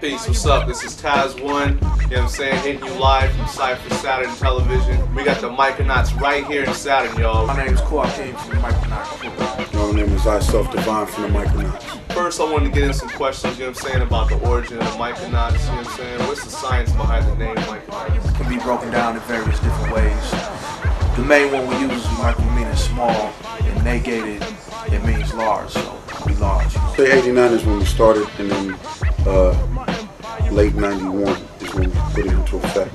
Peace, what's up? This is Tasz One, you know what I'm saying, hitting you live from Cypher Saturn TV. We got the Micranots right here in Saturn, y'all. My name is Joaquin from the Micranots. My name is Cypher from the Micranots. First, I wanted to get in some questions, you know what I'm saying, about the origin of the Micronauts, you know what I'm saying? What's the science behind the name Micronauts? It can be broken down in various different ways. The main one we use is micro, meaning small, and negated, it means large, so we large. Say 89 is when we started, and then late 91 is when we put it into effect.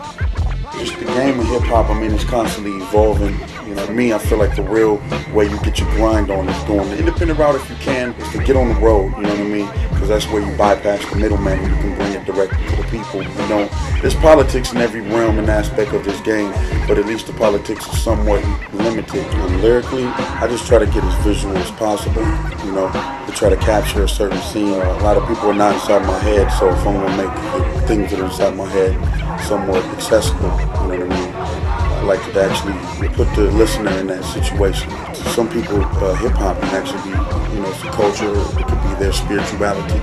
Just the game of hip-hop, I mean, it's constantly evolving. You know, to me, I feel like the real way you get your grind on is doing the independent route if you can, is to get on the road, you know what I mean? Because that's where you bypass the middleman and you can bring it directly to the people. You know, there's politics in every realm and aspect of this game, but at least the politics is somewhat limited. Lyrically, I just try to get as visual as possible, you know, to try to capture a certain scene. A lot of people are not inside my head, so if I'm going to make the things that are inside my head somewhat accessible, you know what I mean? I like to actually put the listener in that situation. To some people, hip-hop can actually be, you know, it's a culture, it could be their spirituality,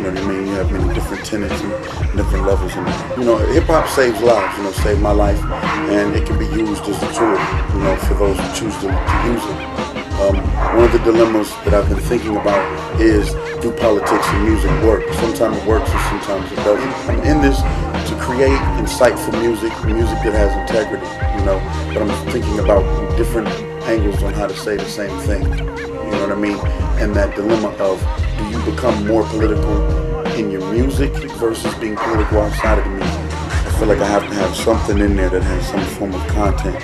you know what I mean? You have many different tenets and different levels in it. You know, hip-hop saves lives, you know, saved my life, and it can be used as a tool, you know, for those who choose to use it. One of the dilemmas that I've been thinking about is, do politics and music work? Sometimes it works and sometimes it doesn't. I'm in this to create insightful music that has integrity, you know, but I'm thinking about different angles on how to say the same thing, you know what I mean? And that dilemma of, do you become more political in your music versus being political outside of the music? I feel like I have to have something in there that has some form of content,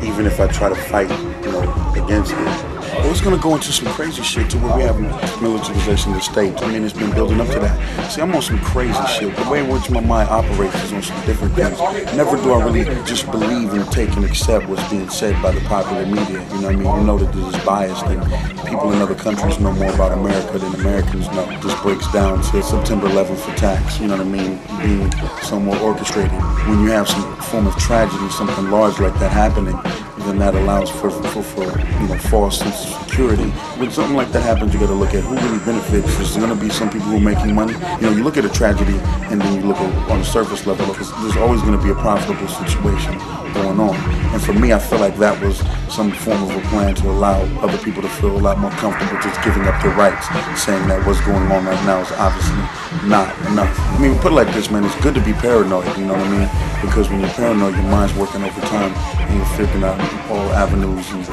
even if I try to fight, you know, against it. Well, it's going to go into some crazy shit to where we have militarization of the state. I mean, it's been building up to that. See, I'm on some crazy shit. The way in which my mind operates is on some different things. Never do I really just believe and take and accept what's being said by the popular media. You know what I mean? You know that this is biased, and people in other countries know more about America than Americans know. This breaks down to September 11th attacks, you know what I mean, being somewhat orchestrated. When you have some form of tragedy, something large like that happening, then that allows for you know, false sense of security. When something like that happens, you got to look at who really benefits. There's going to be some people who are making money. You know, you look at a tragedy and then you look on the surface level, because there's always going to be a profitable situation going on. And for me, I feel like that was some form of a plan to allow other people to feel a lot more comfortable just giving up their rights, saying that what's going on right now is obviously not enough. I mean, put it like this, man, it's good to be paranoid, you know what I mean? Because when you're paranoid, your mind's working overtime and you're figuring out all avenues and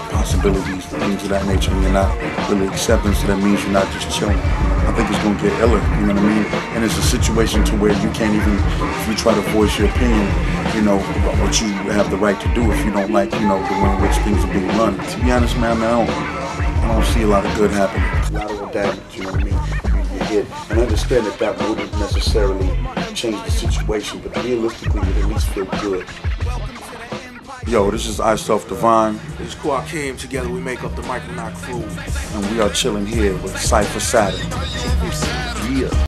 possibilities, things of that nature, and you're not really accepting, so that means you're not just chilling. I think it's going to get iller, you know what I mean? And it's a situation to where you can't even, if you try to voice your opinion, you know, about what you have the right to do if you don't like, you know, the way in which things are being run. To be honest, man, I don't see a lot of good happening. Collateral damage, you know what I mean? You hit, and understand that wouldn't necessarily change the situation, but realistically, it would at least feel good. Yo, this is Divine. This is Joaquin. Together we make up the Micronaut crew. And we are chilling here with Cypher Saturn. Yeah.